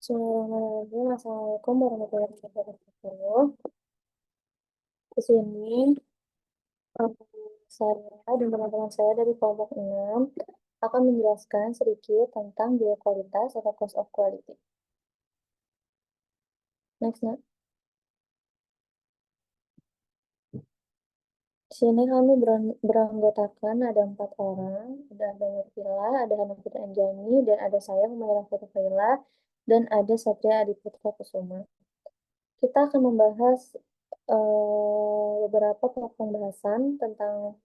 Bismillahirrahmanirrahim. Assalamualaikum warahmatullahi wabarakatuh. Di sini eh, saya dan teman-teman saya dari kelompok 6 akan menjelaskan sedikit tentang biaya kualitas atau cost of quality. Next, Nak. Di sini kami beranggotakan ada 4 orang, ada Nurfila, ada Hana Putri Anjani, dan ada saya, Humairah Fatufailah, dan ada Satria Adiputra Kusuma. Kita akan membahas beberapa pembahasan tentang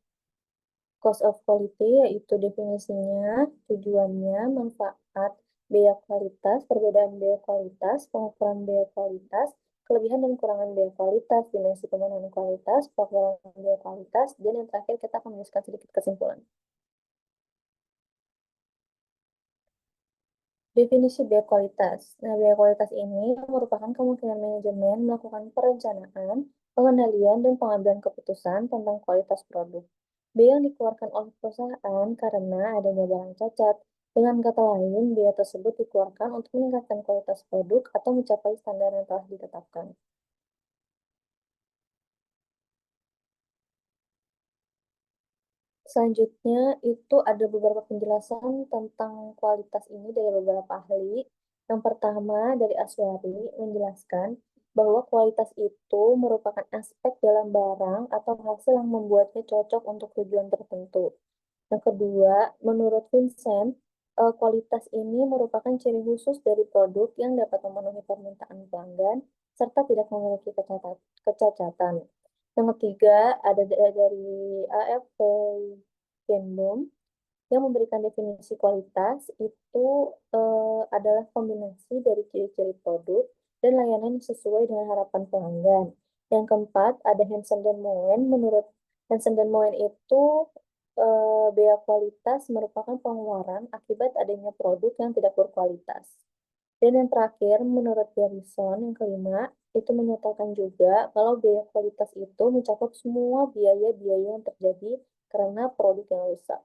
cost of quality, yaitu definisinya, tujuannya, manfaat, biaya kualitas, perbedaan biaya kualitas, pengukuran biaya kualitas, kelebihan dan kekurangan biaya kualitas, dimensi pemenuhan kualitas, pengukuran biaya kualitas, dan yang terakhir kita akan menuliskan sedikit kesimpulan. Definisi biaya kualitas. Nah, biaya kualitas ini merupakan kemungkinan manajemen melakukan perencanaan, pengendalian, dan pengambilan keputusan tentang kualitas produk. Biaya yang dikeluarkan oleh perusahaan karena adanya barang cacat. Dengan kata lain, biaya tersebut dikeluarkan untuk meningkatkan kualitas produk atau mencapai standar yang telah ditetapkan. Selanjutnya itu ada beberapa penjelasan tentang kualitas ini dari beberapa ahli. Yang pertama dari Aswari menjelaskan bahwa kualitas itu merupakan aspek dalam barang atau hasil yang membuatnya cocok untuk tujuan tertentu. Yang kedua, menurut Vincent, kualitas ini merupakan ciri khusus dari produk yang dapat memenuhi permintaan pelanggan serta tidak memiliki kecacatan. Yang ketiga, ada dari AFP Gendum yang memberikan definisi kualitas itu adalah kombinasi dari ciri-ciri produk dan layanan yang sesuai dengan harapan pelanggan. Yang keempat, ada Hansen dan Moen. Menurut Hansen dan Moen itu biaya kualitas merupakan pengeluaran akibat adanya produk yang tidak berkualitas. Dan yang terakhir, menurut Garrison, yang kelima, itu menyatakan juga kalau biaya kualitas itu mencakup semua biaya-biaya yang terjadi karena produk yang rusak.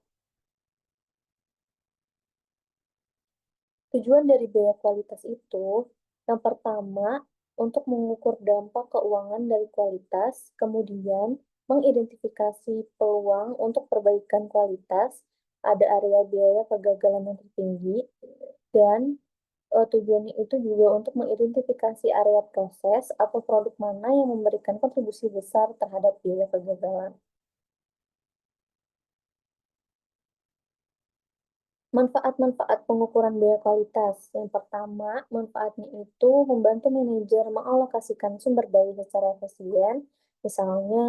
Tujuan dari biaya kualitas itu, yang pertama, untuk mengukur dampak keuangan dari kualitas, kemudian mengidentifikasi peluang untuk perbaikan kualitas, ada area biaya kegagalan yang tertinggi, dan tujuannya itu juga untuk mengidentifikasi area proses atau produk mana yang memberikan kontribusi besar terhadap biaya kegagalan. Manfaat-manfaat pengukuran biaya kualitas. Yang pertama, manfaatnya itu membantu manajer mengalokasikan sumber daya secara efisien, misalnya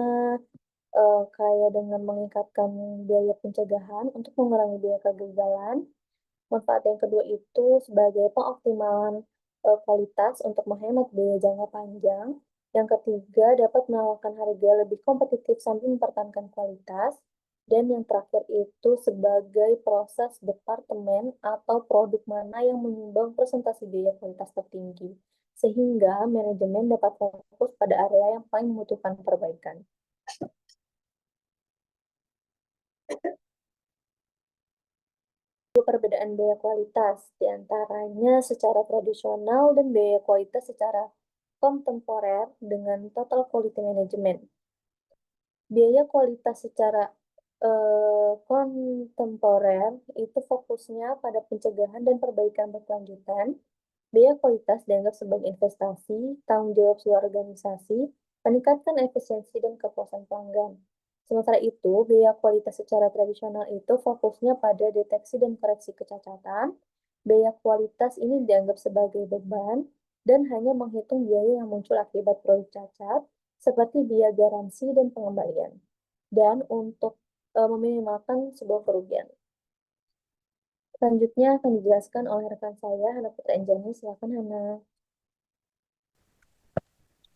kayak dengan meningkatkan biaya pencegahan untuk mengurangi biaya kegagalan. Manfaat yang kedua itu sebagai pengoptimalan kualitas untuk menghemat biaya jangka panjang. Yang ketiga, dapat menawarkan harga lebih kompetitif sambil mempertahankan kualitas. Dan yang terakhir itu sebagai proses departemen atau produk mana yang menyumbang presentasi biaya kualitas tertinggi. Sehingga manajemen dapat fokus pada area yang paling membutuhkan perbaikan. Perbedaan biaya kualitas, diantaranya secara tradisional dan biaya kualitas secara kontemporer dengan total quality management. Biaya kualitas secara kontemporer itu fokusnya pada pencegahan dan perbaikan berkelanjutan. Biaya kualitas dianggap sebagai investasi, tanggung jawab sebuah organisasi, meningkatkan efisiensi dan kepuasan pelanggan. Sementara itu, biaya kualitas secara tradisional itu fokusnya pada deteksi dan koreksi kecacatan. Biaya kualitas ini dianggap sebagai beban dan hanya menghitung biaya yang muncul akibat produk cacat, seperti biaya garansi dan pengembalian. Dan untuk meminimalkan sebuah kerugian. Selanjutnya akan dijelaskan oleh rekan saya, Hana Putri Anjani. Silakan, Hana.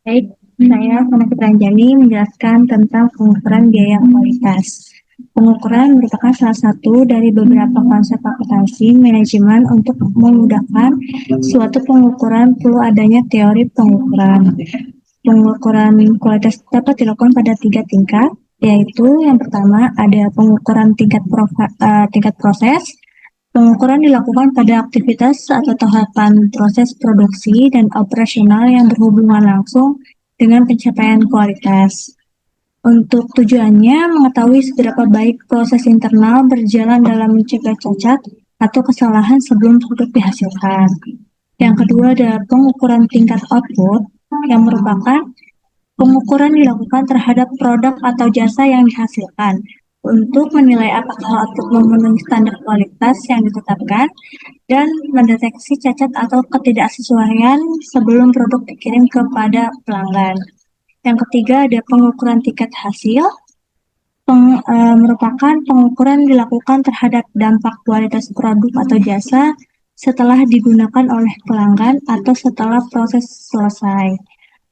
Baik, saya Hana Putri Anjani menjelaskan tentang pengukuran biaya kualitas. Pengukuran merupakan salah satu dari beberapa konsep akuntansi manajemen untuk memudahkan suatu pengukuran perlu adanya teori pengukuran. Pengukuran kualitas dapat dilakukan pada 3 tingkat, yaitu yang pertama ada pengukuran tingkat proses, Pengukuran dilakukan pada aktivitas atau tahapan proses produksi dan operasional yang berhubungan langsung dengan pencapaian kualitas. Untuk tujuannya mengetahui seberapa baik proses internal berjalan dalam mencegah cacat atau kesalahan sebelum produk dihasilkan. Yang kedua adalah pengukuran tingkat output, yang merupakan pengukuran dilakukan terhadap produk atau jasa yang dihasilkan untuk menilai apakah output memenuhi standar kualitas yang ditetapkan dan mendeteksi cacat atau ketidaksesuaian sebelum produk dikirim kepada pelanggan. Yang ketiga ada pengukuran tingkat hasil, merupakan pengukuran dilakukan terhadap dampak kualitas produk atau jasa setelah digunakan oleh pelanggan atau setelah proses selesai.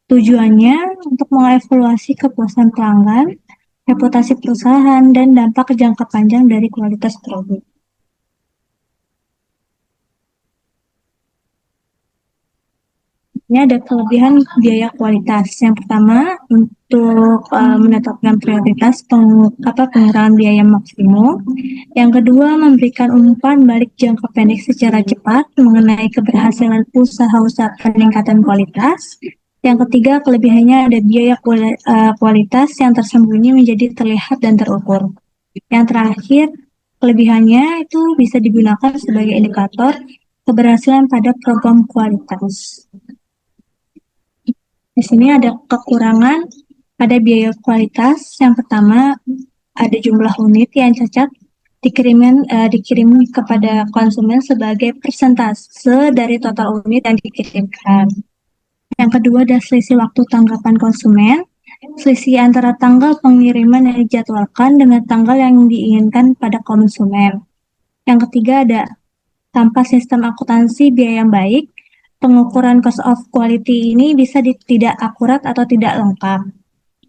Tujuannya untuk mengevaluasi kepuasan pelanggan, reputasi perusahaan, dan dampak jangka panjang dari kualitas produk. Ini ada kelebihan biaya kualitas. Yang pertama, untuk menetapkan prioritas pengurangan biaya maksimum. Yang kedua, memberikan umpan balik jangka pendek secara cepat mengenai keberhasilan usaha-usaha peningkatan kualitas. Yang ketiga, kelebihannya ada biaya kualitas yang tersembunyi menjadi terlihat dan terukur. Yang terakhir, kelebihannya itu bisa digunakan sebagai indikator keberhasilan pada program kualitas. Di sini ada kekurangan pada biaya kualitas. Yang pertama, ada jumlah unit yang cacat dikirim kepada konsumen sebagai persentase dari total unit yang dikirimkan. Yang kedua ada selisih waktu tanggapan konsumen, selisih antara tanggal pengiriman yang dijadwalkan dengan tanggal yang diinginkan pada konsumen. Yang ketiga ada tanpa sistem akuntansi biaya yang baik, pengukuran cost of quality ini bisa tidak akurat atau tidak lengkap.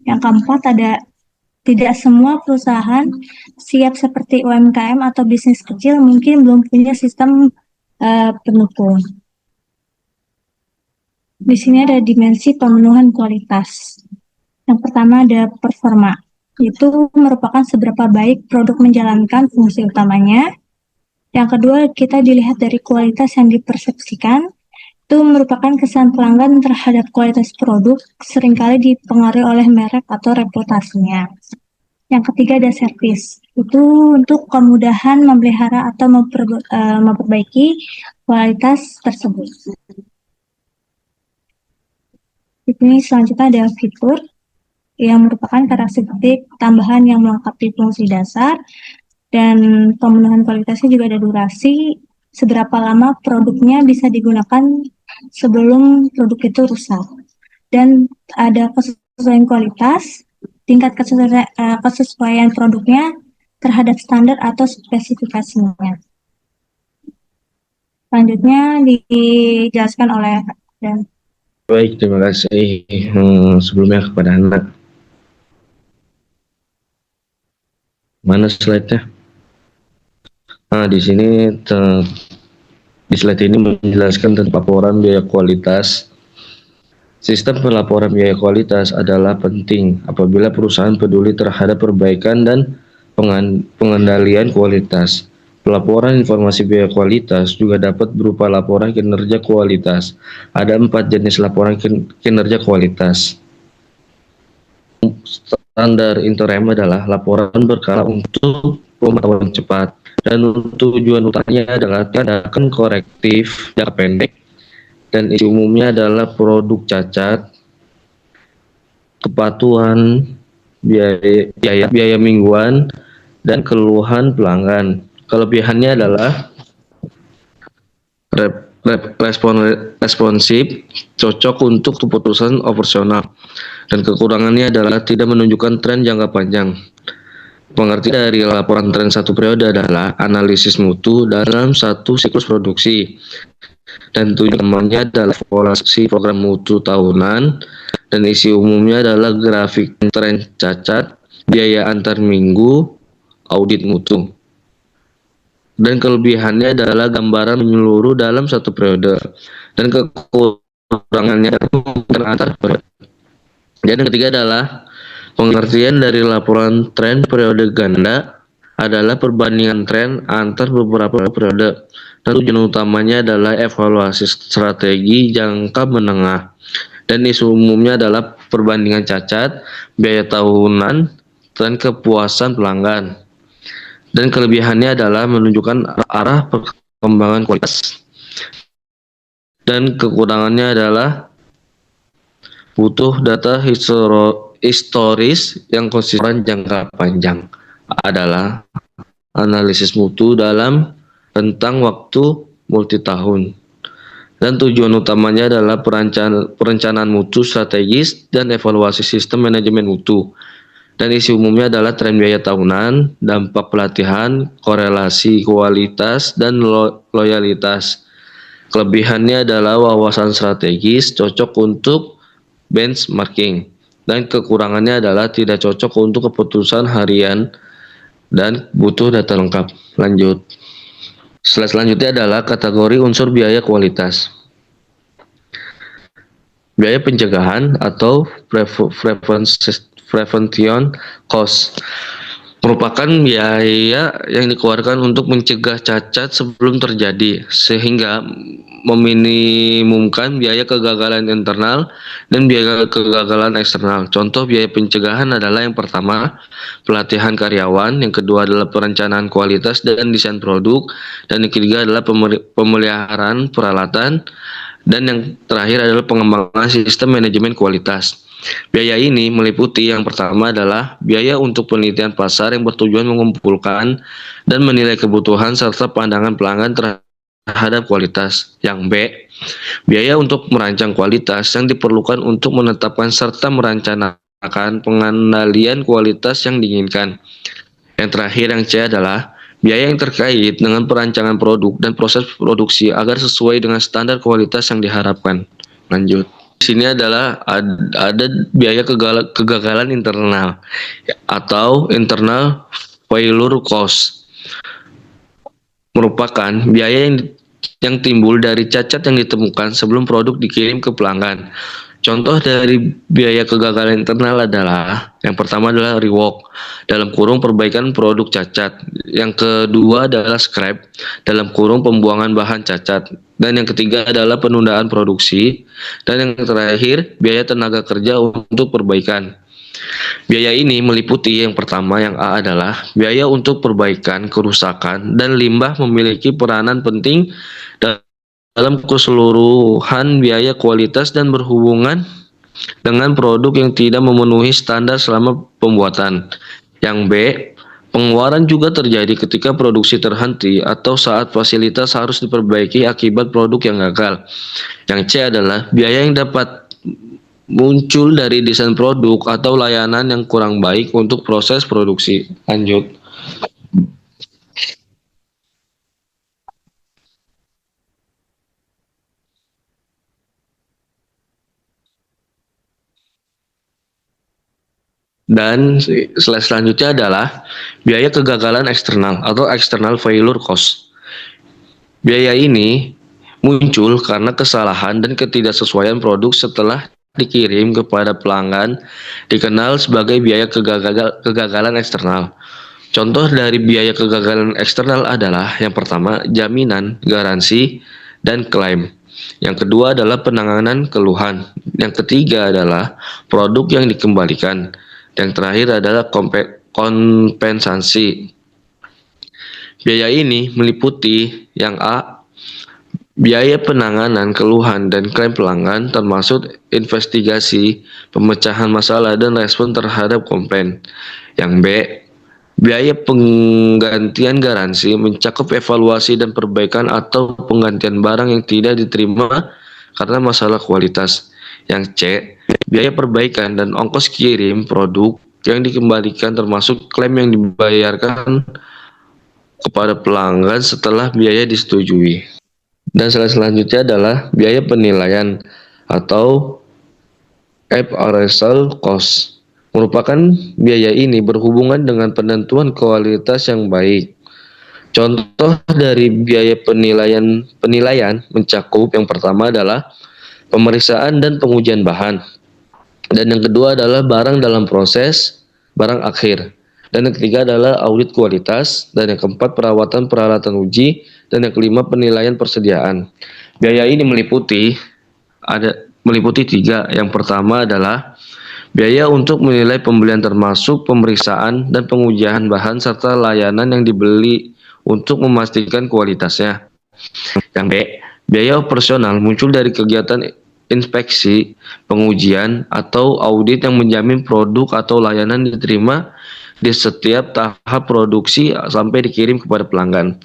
Yang keempat ada tidak semua perusahaan siap seperti UMKM atau bisnis kecil mungkin belum punya sistem pendukung. Di sini ada dimensi pemenuhan kualitas. Yang pertama ada performa. Itu merupakan seberapa baik produk menjalankan fungsi utamanya. Yang kedua, kita dilihat dari kualitas yang dipersepsikan. Itu merupakan kesan pelanggan terhadap kualitas produk seringkali dipengaruhi oleh merek atau reputasinya. Yang ketiga ada servis. Itu untuk kemudahan memelihara atau memperbaiki kualitas tersebut. Ini selanjutnya ada fitur yang merupakan karakteristik tambahan yang melengkapi fungsi dasar, dan pemenuhan kualitasnya juga ada durasi, seberapa lama produknya bisa digunakan sebelum produk itu rusak. Dan ada kesesuaian kualitas, tingkat kesesuaian produknya terhadap standar atau spesifikasinya. Selanjutnya dijelaskan oleh dan Baik, terima kasih sebelumnya kepada anak. Mana slide-nya? Nah, di sini di slide ini menjelaskan tentang laporan biaya kualitas. Sistem pelaporan biaya kualitas adalah penting apabila perusahaan peduli terhadap perbaikan dan pengendalian kualitas. Pelaporan informasi biaya kualitas juga dapat berupa laporan kinerja kualitas. Ada 4 jenis laporan kinerja kualitas. Standar interim adalah laporan berkala untuk pemantauan cepat, dan untuk tujuan utamanya adalah tindakan korektif jangka pendek, dan isi umumnya adalah produk cacat, kepatuhan, biaya mingguan, dan keluhan pelanggan. Kelebihannya adalah responsif, cocok untuk keputusan operasional, dan kekurangannya adalah tidak menunjukkan tren jangka panjang. Pengertian dari laporan tren satu periode adalah analisis mutu dalam satu siklus produksi, dan tujuannya adalah evaluasi program mutu tahunan, dan isi umumnya adalah grafik tren cacat, biaya antar minggu, audit mutu. Dan kelebihannya adalah gambaran menyeluruh dalam satu periode, dan kekurangannya antar periode. Dan yang ketiga adalah pengertian dari laporan tren periode ganda. adalah perbandingan tren antar beberapa periode. Dan tujuan utamanya adalah evaluasi strategi jangka menengah. Dan isu umumnya adalah perbandingan cacat, biaya tahunan, dan kepuasan pelanggan. Dan kelebihannya adalah menunjukkan arah perkembangan kualitas. Dan kekurangannya adalah butuh data historis yang konsisten jangka panjang adalah analisis mutu dalam rentang waktu multi tahun. Dan tujuan utamanya adalah perencanaan mutu strategis dan evaluasi sistem manajemen mutu. Dan isi umumnya adalah tren biaya tahunan, dampak pelatihan, korelasi kualitas, dan loyalitas. Kelebihannya adalah wawasan strategis, cocok untuk benchmarking. Dan kekurangannya adalah tidak cocok untuk keputusan harian dan butuh data lengkap. Lanjut. Slide selanjutnya adalah kategori unsur biaya kualitas. Biaya pencegahan atau prevention cost merupakan biaya yang dikeluarkan untuk mencegah cacat sebelum terjadi, sehingga meminimumkan biaya kegagalan internal dan biaya kegagalan eksternal. Contoh biaya pencegahan adalah yang pertama, pelatihan karyawan, yang kedua adalah perencanaan kualitas dan desain produk, dan yang ketiga adalah pemeliharaan peralatan, dan yang terakhir adalah pengembangan sistem manajemen kualitas. Biaya ini meliputi yang pertama adalah biaya untuk penelitian pasar yang bertujuan mengumpulkan dan menilai kebutuhan serta pandangan pelanggan terhadap kualitas. Yang B, biaya untuk merancang kualitas yang diperlukan untuk menetapkan serta merencanakan pengendalian kualitas yang diinginkan. Yang terakhir yang C adalah biaya yang terkait dengan perancangan produk dan proses produksi agar sesuai dengan standar kualitas yang diharapkan. Lanjut. Di sini adalah ada biaya kegagalan internal atau internal failure cost. Merupakan biaya yang timbul dari cacat yang ditemukan sebelum produk dikirim ke pelanggan. Contoh dari biaya kegagalan internal adalah yang pertama adalah rework dalam kurung perbaikan produk cacat, yang kedua adalah scrap dalam kurung pembuangan bahan cacat, dan yang ketiga adalah penundaan produksi, dan yang terakhir biaya tenaga kerja untuk perbaikan. Biaya ini meliputi yang pertama yang A adalah biaya untuk perbaikan kerusakan dan limbah memiliki peranan penting dalam keseluruhan biaya kualitas dan berhubungan dengan produk yang tidak memenuhi standar selama pembuatan. Yang B, pengeluaran juga terjadi ketika produksi terhenti atau saat fasilitas harus diperbaiki akibat produk yang gagal. Yang C adalah biaya yang dapat muncul dari desain produk atau layanan yang kurang baik untuk proses produksi. Lanjut. Dan slide selanjutnya adalah biaya kegagalan eksternal atau external failure cost. Biaya ini muncul karena kesalahan dan ketidaksesuaian produk setelah dikirim kepada pelanggan, dikenal sebagai biaya kegagalan eksternal. Contoh dari biaya kegagalan eksternal adalah yang pertama, jaminan, garansi, dan klaim. Yang kedua adalah penanganan keluhan. Yang ketiga adalah produk yang dikembalikan. Yang terakhir adalah kompensasi. Biaya ini meliputi yang A, biaya penanganan keluhan dan klaim pelanggan termasuk investigasi, pemecahan masalah, dan respon terhadap komplain. Yang B, biaya penggantian garansi mencakup evaluasi dan perbaikan atau penggantian barang yang tidak diterima karena masalah kualitas. Yang C, biaya perbaikan dan ongkos kirim produk yang dikembalikan termasuk klaim yang dibayarkan kepada pelanggan setelah biaya disetujui. Dan selanjutnya adalah biaya penilaian atau appraisal cost. Merupakan biaya ini berhubungan dengan penentuan kualitas yang baik. Contoh dari biaya penilaian mencakup yang pertama adalah pemeriksaan dan pengujian bahan. Dan yang kedua adalah barang dalam proses, barang akhir. Dan yang ketiga adalah audit kualitas, dan yang keempat perawatan peralatan uji, dan yang kelima penilaian persediaan. Biaya ini meliputi tiga. Yang pertama adalah biaya untuk menilai pembelian termasuk pemeriksaan dan pengujian bahan serta layanan yang dibeli untuk memastikan kualitasnya. Yang B, biaya operasional muncul dari kegiatan inspeksi, pengujian, atau audit yang menjamin produk atau layanan diterima di setiap tahap produksi sampai dikirim kepada pelanggan.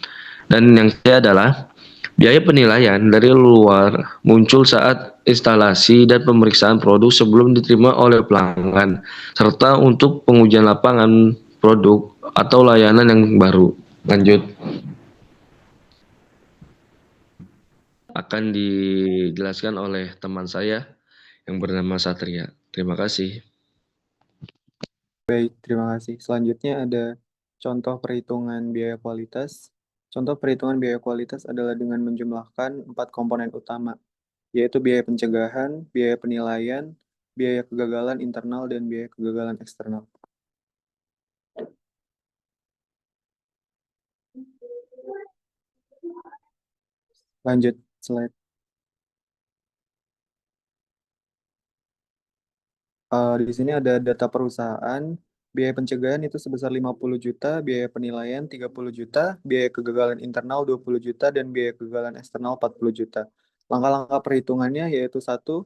Dan yang ketiga adalah biaya penilaian dari luar muncul saat instalasi dan pemeriksaan produk sebelum diterima oleh pelanggan, serta untuk pengujian lapangan produk atau layanan yang baru. Lanjut. Akan dijelaskan oleh teman saya yang bernama Satria. Terima kasih. Baik, terima kasih. Selanjutnya ada contoh perhitungan biaya kualitas. Contoh perhitungan biaya kualitas adalah dengan menjumlahkan 4 komponen utama, yaitu biaya pencegahan, biaya penilaian, biaya kegagalan internal, dan biaya kegagalan eksternal. Lanjut, slide. Di sini ada data perusahaan. Biaya pencegahan itu sebesar 50 juta, biaya penilaian 30 juta, biaya kegagalan internal 20 juta, dan biaya kegagalan eksternal 40 juta. Langkah-langkah perhitungannya yaitu satu,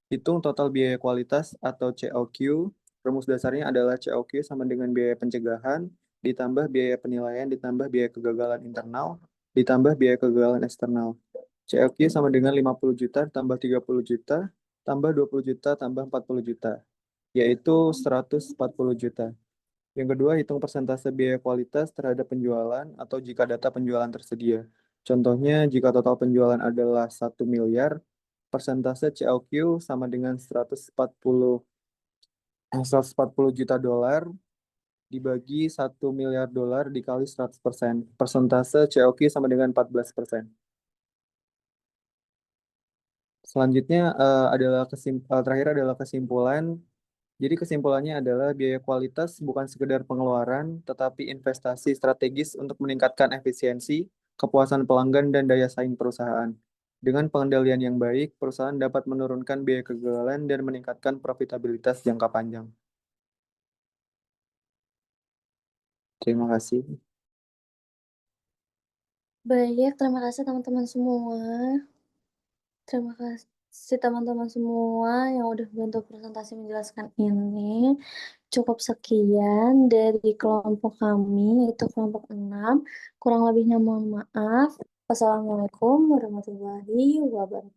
hitung total biaya kualitas atau COQ. Rumus dasarnya adalah COQ sama dengan biaya pencegahan, ditambah biaya penilaian, ditambah biaya kegagalan internal, ditambah biaya kegagalan eksternal. COQ sama dengan 50 juta tambah 30 juta, tambah 20 juta, tambah 40 juta, yaitu 140 juta. Yang kedua, hitung persentase biaya kualitas terhadap penjualan atau jika data penjualan tersedia. Contohnya, jika total penjualan adalah 1 miliar, persentase COQ sama dengan 140 juta dolar dibagi 1 miliar dolar dikali 100%. Persentase COQ sama dengan 14%. Selanjutnya terakhir adalah kesimpulan. Jadi kesimpulannya adalah biaya kualitas bukan sekedar pengeluaran, tetapi investasi strategis untuk meningkatkan efisiensi, kepuasan pelanggan, dan daya saing perusahaan. Dengan pengendalian yang baik, perusahaan dapat menurunkan biaya kegagalan dan meningkatkan profitabilitas jangka panjang. Terima kasih. Baik, terima kasih teman-teman semua. Terima kasih teman-teman semua yang udah bantu presentasi menjelaskan ini. Cukup sekian dari kelompok kami, yaitu kelompok 6. Kurang lebihnya mohon maaf. Wassalamualaikum warahmatullahi wabarakatuh.